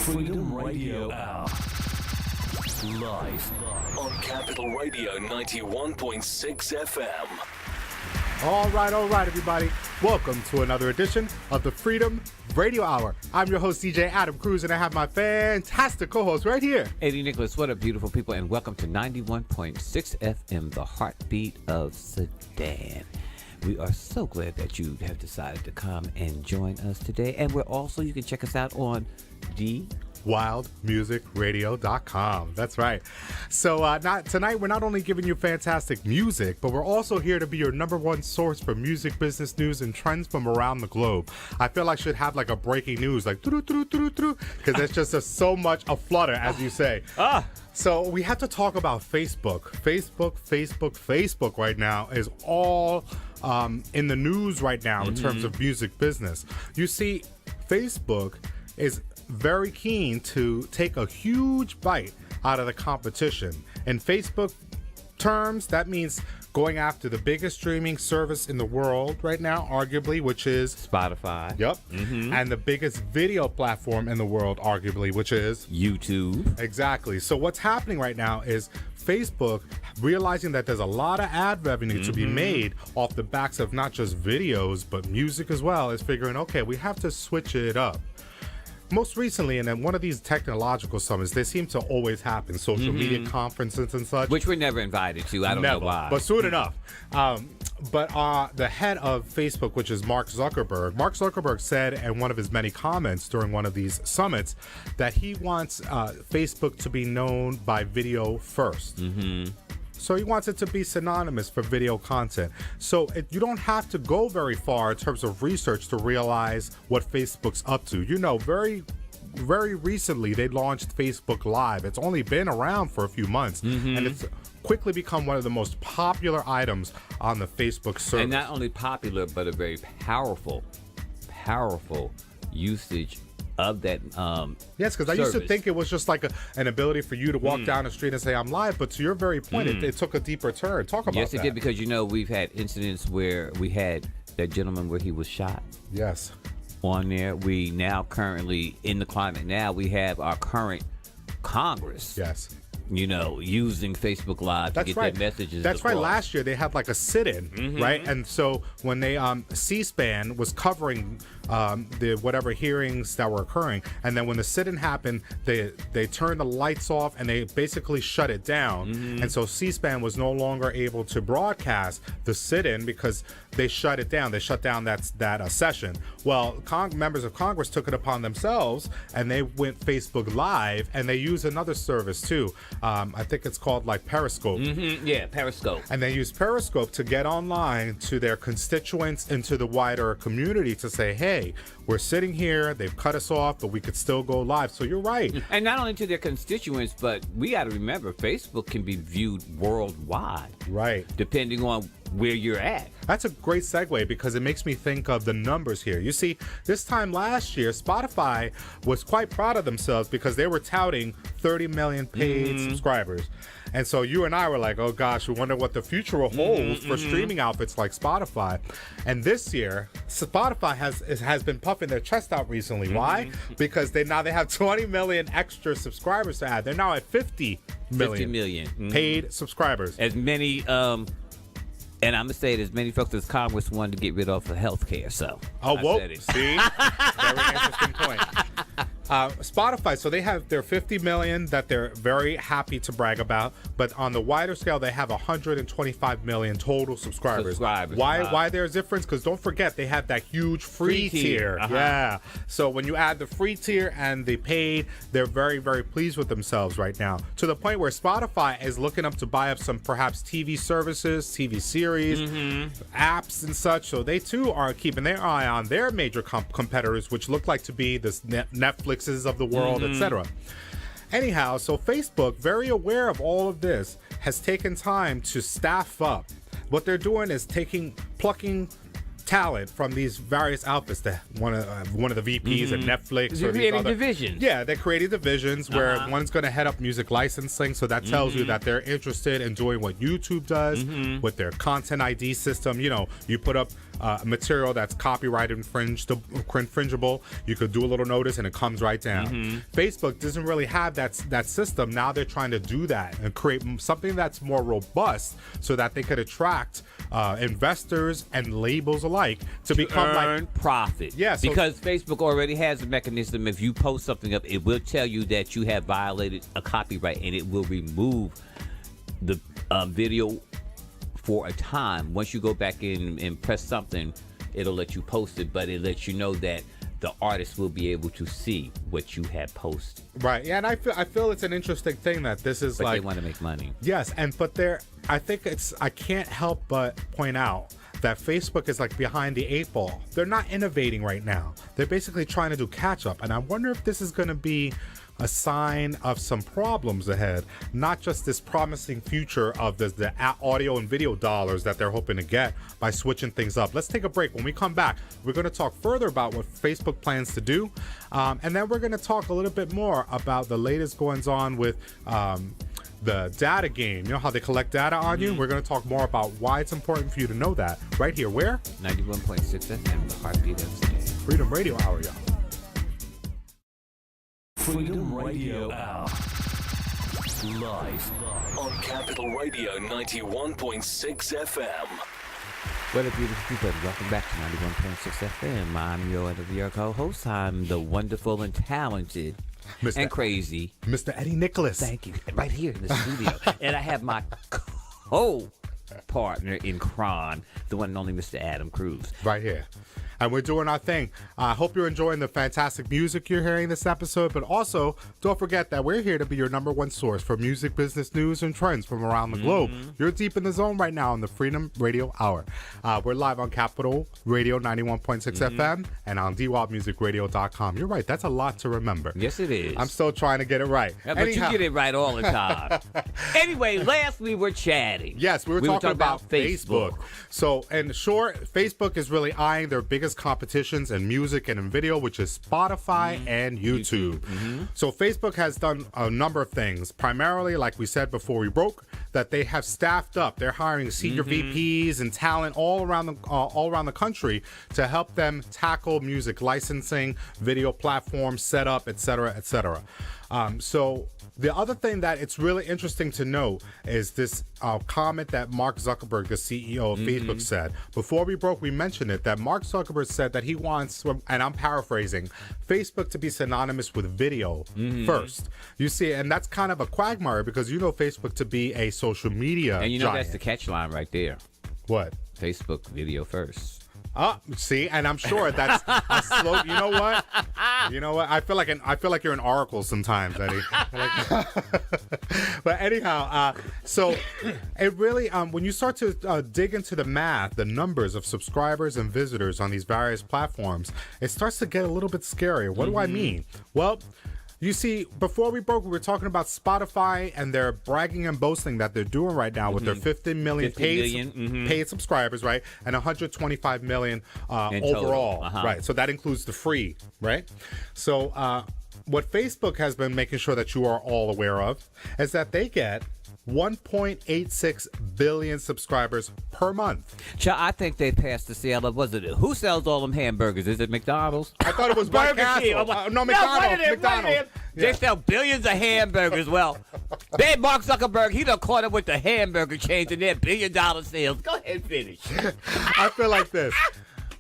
Freedom Radio Hour. Live on Capital Radio 91.6 FM. All right, everybody. Welcome to another edition of the Freedom Radio Hour. I'm your host, DJ Adam Cruz, and I have my fantastic co-host right here. Eddie Nicholas, what up, beautiful people, and welcome to 91.6 FM, the heartbeat of Sedan. We are so glad that you have decided to come and join us today. And you can check us out on wildmusicradio.com. That's right. So tonight, we're not only giving you fantastic music, but we're also here to be your number one source for music, business news, and trends from around the globe. I feel like I should have like a breaking news, like because there's just so much a flutter, as you say. So we have to talk about Facebook. Facebook right now is all in the news right now in terms of music business. You see, Facebook is very keen to take a huge bite out of the competition. In Facebook terms, that means going after the biggest streaming service in the world right now, arguably, which is Spotify. Yep. And the biggest video platform in the world, arguably, which is YouTube. Exactly. So what's happening right now is Facebook realizing that there's a lot of ad revenue to be made off the backs of not just videos, but music as well, is figuring, okay, we have to switch it up. Most recently, and in one of these technological summits, they seem to always happen, social media conferences and such. Which we're never invited to. I don't know why. But soon enough. But the head of Facebook, which is Mark Zuckerberg said in one of his many comments during one of these summits that he wants Facebook to be known by video first. So he wants it to be synonymous for video content. So you don't have to go very far in terms of research to realize what Facebook's up to. You know, very recently they launched Facebook Live. It's only been around for a few months, and it's quickly become one of the most popular items on the Facebook service. And not only popular, but a very powerful usage of that yes, because I used to think it was just like an ability for you to walk down the street and say I'm live, but to your very point, it took a deeper turn. Talk about that. Yes, it did, because we've had incidents where we had that gentleman where he was shot. Yes. On there, we now currently in the climate now we have our current Congress. Yes. Using Facebook Live to get their messages. That's across. right. Last year they had like a sit-in, right? And so when they C-SPAN was covering the whatever hearings that were occurring, and then when the sit-in happened, they turned the lights off and they basically shut it down. And so C-SPAN was no longer able to broadcast the sit-in because they shut it down. They shut down that session. Well, members of Congress took it upon themselves and they went Facebook Live, and they used another service too. I think it's called like Periscope. Yeah, Periscope. And they use Periscope to get online to their constituents and to the wider community to say, hey, we're sitting here, they've cut us off, but we could still go live. So you're right. And not only to their constituents, but we got to remember, Facebook can be viewed worldwide. Right. Depending on where you're at. That's a great segue, because it makes me think of the numbers here. You see, this time last year, Spotify was quite proud of themselves because they were touting 30 million paid subscribers. And so you and I were like, oh gosh, we wonder what the future will hold for streaming outfits like Spotify. And this year, Spotify has been puffing their chest out recently. Why? Because they have 20 million extra subscribers to add. They're now at 50 million paid subscribers. As many and I'm going to say it, as many folks as Congress wanted to get rid of for health care. So, see? Very interesting point. Spotify, so they have their 50 million that they're very happy to brag about, but on the wider scale, they have 125 million total subscribers. Why there's a difference? Because don't forget, they have that huge free tier. Yeah. So when you add the free tier and the paid, they're very, very pleased with themselves right now, to the point where Spotify is looking up to buy up some perhaps TV services, TV series, apps and such. So they too are keeping their eye on their major competitors, which look like to be this Netflixes of the world, etc. Anyhow, so Facebook, very aware of all of this, has taken time to staff up. What they're doing is plucking talent from these various outfits. That one of the VPs at Netflix, They're creating divisions. Yeah, they're creating divisions where one's going to head up music licensing, so that tells you that they're interested in doing what YouTube does with their content ID system. You put up material that's copyright infringible, you could do a little notice and it comes right down. Facebook doesn't really have that system. Now they're trying to do that and create something that's more robust so that they could attract investors and labels alike to become earn profit. Yeah, so because Facebook already has a mechanism. If you post something up, it will tell you that you have violated a copyright, and it will remove the video for a time. Once you go back in and press something, it'll let you post it, but it lets you know that the artist will be able to see what you had posted. Right. Yeah, and I feel it's an interesting thing that this is but like they want to make money. Yes, I think I can't help but point out that Facebook is like behind the 8 ball. They're not innovating right now. They're basically trying to do catch up, and I wonder if this is going to be a sign of some problems ahead, not just this promising future of the audio and video dollars that they're hoping to get by switching things up. Let's take a break. When we come back, we're going to talk further about what Facebook plans to do, and then we're going to talk a little bit more about the latest goings on with the data game. You know how they collect data on you? We're going to talk more about why it's important for you to know that right here. Where? 91.6 FM, the heartbeat of today. Freedom Radio Hour, y'all. Freedom Radio Hour. Live on Capital Radio 91.6 FM. What up, beautiful people, and welcome back to 91.6 FM. I'm your co-host. I'm the wonderful and talented and crazy Mr. Eddie Nicholas. Thank you. Right here in the studio. And I have my co-partner in crime, the one and only Mr. Adam Cruz. Right here. And we're doing our thing. I hope you're enjoying the fantastic music you're hearing this episode, but also don't forget that we're here to be your number one source for music, business, news, and trends from around the globe. You're deep in the zone right now on the Freedom Radio Hour. We're live on Capital Radio 91.6 FM and on dwildmusicradio.com. You're right. That's a lot to remember. Yes, it is. I'm still trying to get it right. Yeah, but you get it right all the time. Anyway, last we were chatting. Yes, we were talking about Facebook. So, in short, Facebook is really eyeing their biggest competitions in music and in video, which is Spotify and YouTube. So Facebook has done a number of things, primarily, like we said before we broke, that they have staffed up. They're hiring senior VPs and talent all around the country to help them tackle music licensing, video platform setup, etc., etc. So the other thing that it's really interesting to know is this comment that Mark Zuckerberg, the CEO of Facebook, said. Before we broke, we mentioned it, that Mark Zuckerberg said that he wants, and I'm paraphrasing, Facebook to be synonymous with video first. You see, and that's kind of a quagmire because you know Facebook to be a social media And you know giant. that's the catch line right there. What? Facebook video first. See, and I'm sure that's a slow. You know what? I feel like you're an oracle sometimes, Eddie. But anyhow, so it really, when you start to dig into the math, the numbers of subscribers and visitors on these various platforms, it starts to get a little bit scary. What do I mean? Well, you see, before we broke, we were talking about Spotify and their bragging and boasting that they're doing right now with their 50 million paid subscribers, right? And 125 million overall, right? So that includes the free, right? So what Facebook has been making sure that you are all aware of is that they get 1.86 billion subscribers per month. I think they passed the sale of, who sells all them hamburgers? Is it McDonald's? I thought it was White Castle. No, McDonald's. McDonald's. They sell billions of hamburgers. Well, then Mark Zuckerberg, he done caught up with the hamburger chains and their billion-dollar sales. Go ahead and finish. I feel like this.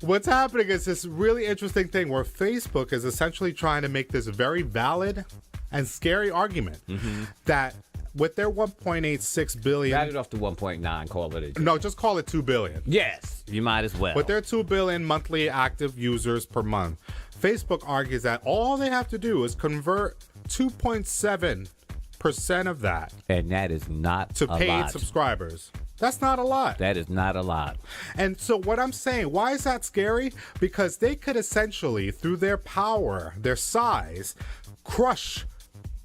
What's happening is this really interesting thing where Facebook is essentially trying to make this very valid and scary argument that with their 1.86 billion, Round it off to 1.9, call it a no, just call it 2 billion. Yes, you might as well. With their 2 billion monthly active users per month, Facebook argues that all they have to do is convert 2.7% of that, and that is not to paid subscribers. That's not a lot. That is not a lot. And so what I'm saying, why is that scary? Because they could essentially, through their power, their size, crush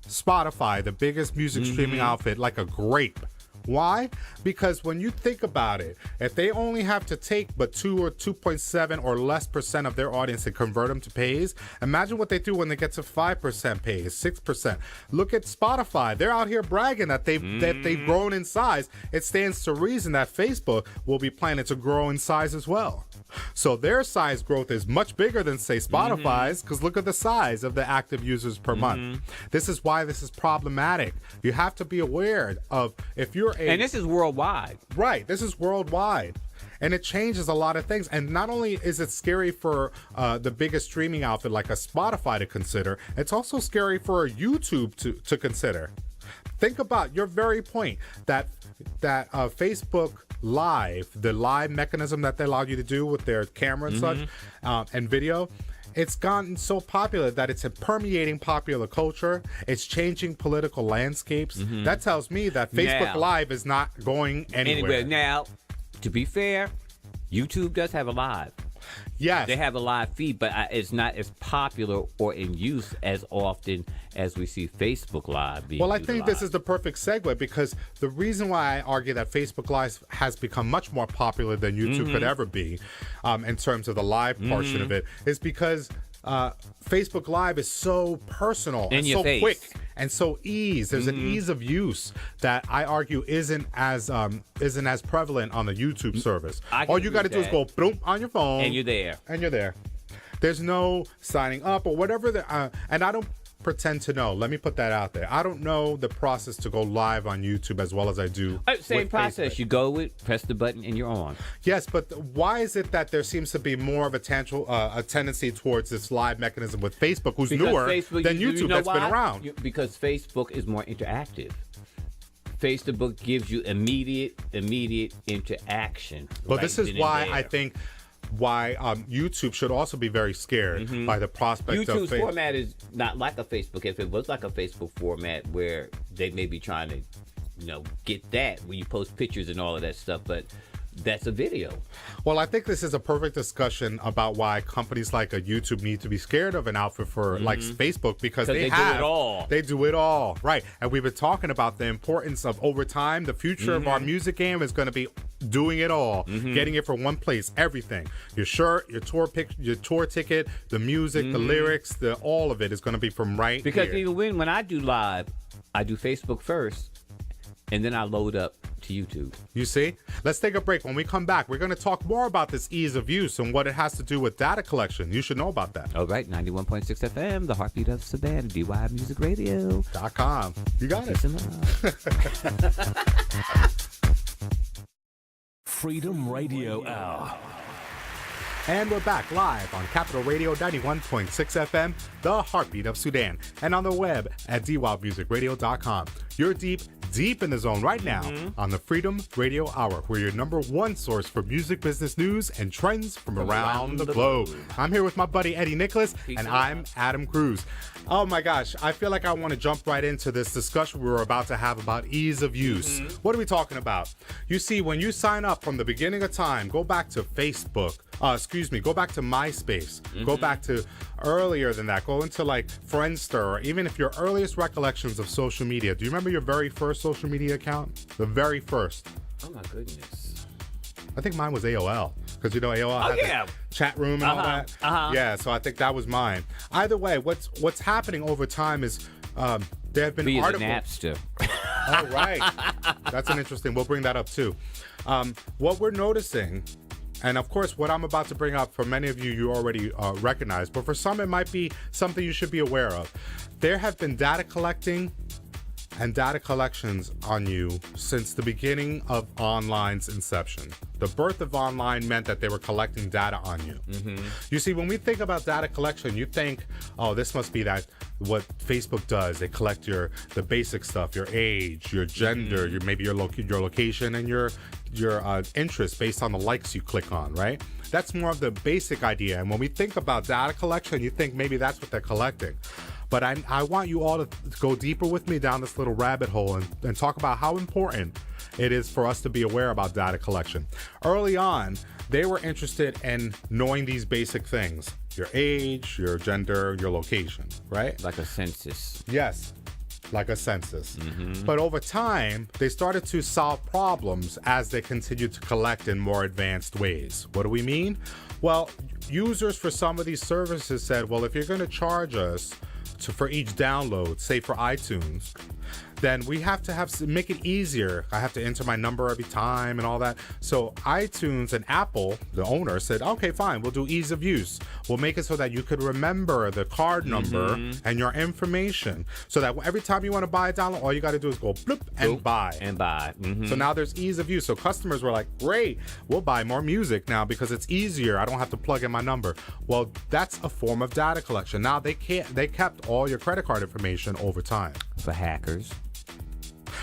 Spotify, the biggest music streaming outfit, like a grape Why? Because when you think about it, if they only have to take but 2 or 2.7 or less percent of their audience and convert them to pays, imagine what they do when they get to 5% pays, 6%. Look at Spotify. They're out here bragging that they've grown in size. It stands to reason that Facebook will be planning to grow in size as well. So their size growth is much bigger than, say, Spotify's, because look at the size of the active users per month. This is why this is problematic. You have to be aware of if you're and this is worldwide. Right. This is worldwide. And it changes a lot of things. And not only is it scary for the biggest streaming outfit like a Spotify to consider, it's also scary for a YouTube to consider. Think about your very point that Facebook Live, the live mechanism that they allow you to do with their camera and such, and video, it's gotten so popular that it's permeating popular culture. It's changing political landscapes. That tells me that Facebook Live is not going anywhere. Now, to be fair, YouTube does have a live. Yes. They have a live feed, but it's not as popular or in use as often as we see Facebook Live being Well, I utilized. think this is the perfect segue, because the reason why I argue that Facebook Live has become much more popular than YouTube could ever be in terms of the live portion of it is because Facebook Live is so personal and so quick and so there's an ease of use that I argue isn't as prevalent on the YouTube service. All you got to do is go boom on your phone and you're there. There's no signing up or whatever and I don't pretend to know. Let me put that out there. I don't know the process to go live on YouTube as well as I do. Same process. You go press the button and you're on. Yes, but why is it that there seems to be more of a tendency towards this live mechanism with Facebook, who's newer than YouTube that's been around? Because Facebook is more interactive. Facebook gives you immediate interaction. But this is why I think YouTube should also be very scared by the prospect of YouTube's format is not like a Facebook. If it was like a Facebook format where they may be trying to, get that where you post pictures and all of that stuff, but that's a video. Well, I think this is a perfect discussion about why companies like a YouTube need to be scared of an outfit for like Facebook, because they do it all. They do it all, right? And we've been talking about the importance of over time. The future of our music game is going to be doing it all, getting it from one place, everything. Your shirt, your tour ticket, the music, the lyrics, all of it is going to be from right because here. Even when I do live, I do Facebook first, and then I load up to YouTube. You see? Let's take a break. When we come back, we're going to talk more about this ease of use and what it has to do with data collection. You should know about that. All right, 91.6 FM, the heartbeat of Savannah, DYMusicRadio.com. You got it. Freedom Radio Hour. And we're back live on Capital Radio 91.6 FM, the heartbeat of Sudan, and on the web at dywildmusicradio.com. You're deep in the zone right now on the Freedom Radio Hour. We're your number one source for music business news and trends from around the globe. I'm here with my buddy Eddie Nicholas, and I'm Adam Cruz. Oh my gosh, I feel like I want to jump right into this discussion we were about to have about ease of use. What are we talking about? You see, when you sign up from the beginning of time, go back to Facebook, go back to MySpace, go back to earlier than that, go into like Friendster, or even if your earliest recollections of social media. Do you remember your very first social media account? The very first. Oh my goodness. I think mine was AOL, because AOL had the chat room and all that. Yeah, so I think that was mine. Either way, what's happening over time is there have been articles. Napster. Oh, right. That's an interesting. We'll bring that up too. What we're noticing, and of course, what I'm about to bring up, for many of you already recognize, but for some, it might be something you should be aware of. There have been data collecting and data collections on you since the beginning of online's inception. The birth of online meant that they were collecting data on you. You see, when we think about data collection, you think, oh, this must be what Facebook does. They collect the basic stuff, your age, your gender, your location, and your interest based on the likes you click on, right? That's more of the basic idea. And when we think about data collection, you think maybe that's what they're collecting. But I want you all to go deeper with me down this little rabbit hole and talk about how important it is for us to be aware about data collection. Early on, they were interested in knowing these basic things: your age, your gender, your location, right? Like a census. Yes. like a census. But over time, they started to solve problems as they continued to collect in more advanced ways. What do we mean? Well, users for some of these services said, well, if you're going to charge us for each download, say for iTunes, then we have to make it easier. I have to enter my number every time and all that. So iTunes and Apple, the owner, said, okay, fine, we'll do ease of use. We'll make it so that you could remember the card number and your information, so that every time you want to buy a download, all you got to do is go bloop and buy. So now there's ease of use. So customers were like, great, we'll buy more music now because it's easier. I don't have to plug in my number. Well, that's a form of data collection. Now they kept all your credit card information over time. For hackers.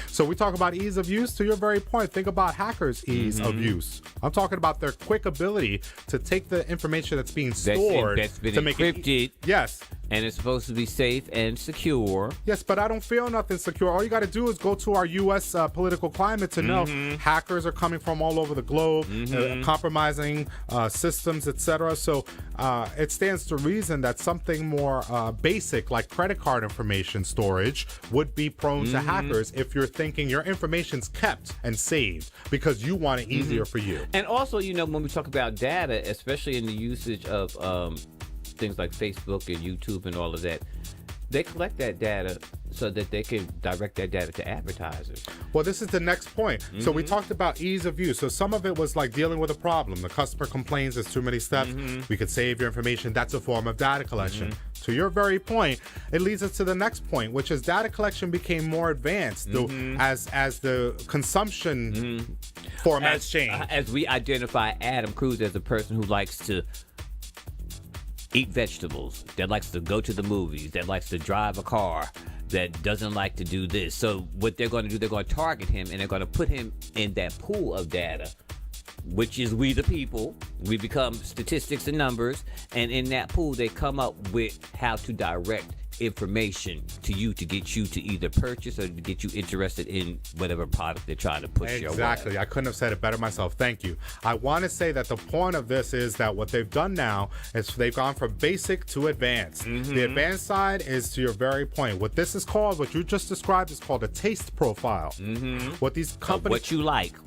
So we talk about ease of use. To your very point, think about hackers' ease of use. I'm talking about their quick ability to take the information that's being stored that's been to make encrypted. it yes. And it's supposed to be safe and secure. Yes, but I don't feel nothing secure. All you got to do is go to our U.S. Political climate to know hackers are coming from all over the globe, compromising systems, etc. So it stands to reason that something more basic like credit card information storage would be prone to hackers if you're thinking your information's kept and saved because you want it easier for you. And also, you know, when we talk about data, especially in the usage of things like Facebook and YouTube and all of that, they collect that data so that they can direct that data to advertisers. Well, this is the next point. So we talked about ease of use. So some of it was like dealing with a problem. The customer complains there's too many steps. We could save your information. That's a form of data collection. To your very point, it leads us to the next point, which is data collection became more advanced as the consumption formats changed. As we identify Adam Cruz as a person who likes to eat vegetables, that likes to go to the movies, that likes to drive a car, that doesn't like to do this. So what they're going to do, they're going to target him and they're going to put him in that pool of data, which is we the people. We become statistics and numbers, and in that pool they come up with how to direct information to you to get you to either purchase or to get you interested in whatever product they're trying to push your way. Exactly. I couldn't have said it better myself. Thank you. I want to say that the point of this is that what they've done now is they've gone from basic to advanced. The advanced side is, to your very point, what this is called, what you just described, is called a taste profile. What these companies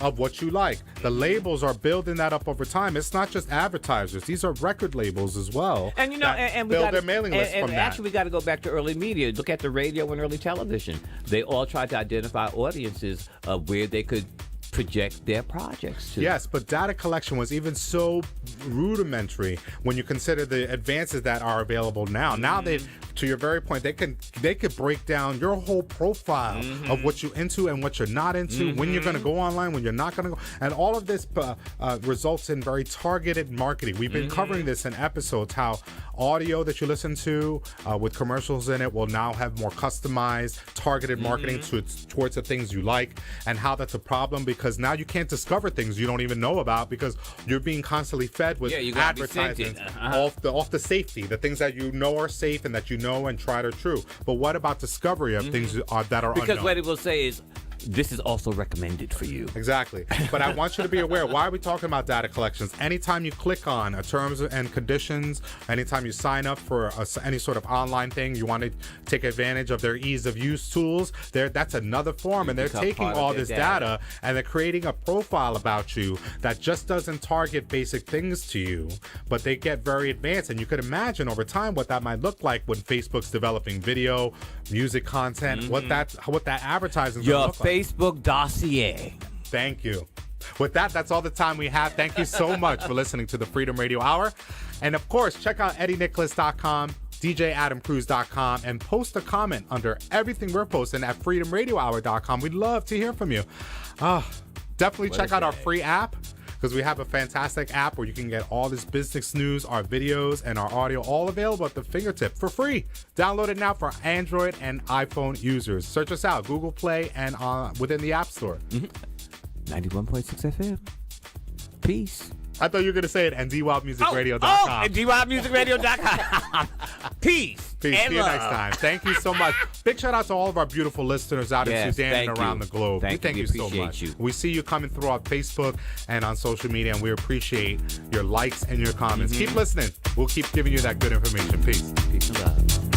of what you like. The labels are building that up over time. It's not just advertisers. These are record labels as well. And you know, and we build their mailing list from that. Actually, we got to go back to early media. Look at the radio and early television. They all tried to identify audiences of where they could project their projects to. Yes, but data collection was even so rudimentary when you consider the advances that are available now. Now they, to your very point, they could break down your whole profile of what you're into and what you're not into, when you're going to go online, when you're not going to go, and all of this results in very targeted marketing. We've been covering this in episodes, how audio that you listen to with commercials in it will now have more customized, targeted marketing towards the things you like, and how that's a problem because now you can't discover things you don't even know about because you're being constantly fed with advertisements off the safety, the things that you know are safe and that you know and tried are true. But what about discovery of things that are unknown? Because what it will say is, this is also recommended for you. Exactly. But I want you to be aware, why are we talking about data collections? Anytime you click on a terms and conditions, anytime you sign up for any sort of online thing, you want to take advantage of their ease of use tools, that's another form. And they're taking all this data and they're creating a profile about you that just doesn't target basic things to you, but they get very advanced. And you could imagine over time what that might look like when Facebook's developing video, music content, what that advertising is going to look like. Facebook dossier. Thank you. With that, that's all the time we have. Thank you so much for listening to the Freedom Radio Hour. And of course, check out EddieNicholas.com, DJAdamCruz.com, and post a comment under everything we're posting at FreedomRadioHour.com. We'd love to hear from you. Definitely check out our free app, because we have a fantastic app where you can get all this business news, our videos, and our audio all available at the fingertip for free. Download it now for Android and iPhone users. Search us out, Google Play, and within the App Store. 91.6 FM. Peace. I thought you were going to say it, and DWildMusicRadio.com. And DWildMusicRadio.com. Peace. Peace. See you next time. Thank you so much. Big shout out to all of our beautiful listeners out in Sudan and around the globe. We thank you so much. We see you coming through on Facebook and on social media, and we appreciate your likes and your comments. Keep listening. We'll keep giving you that good information. Peace. Peace and love.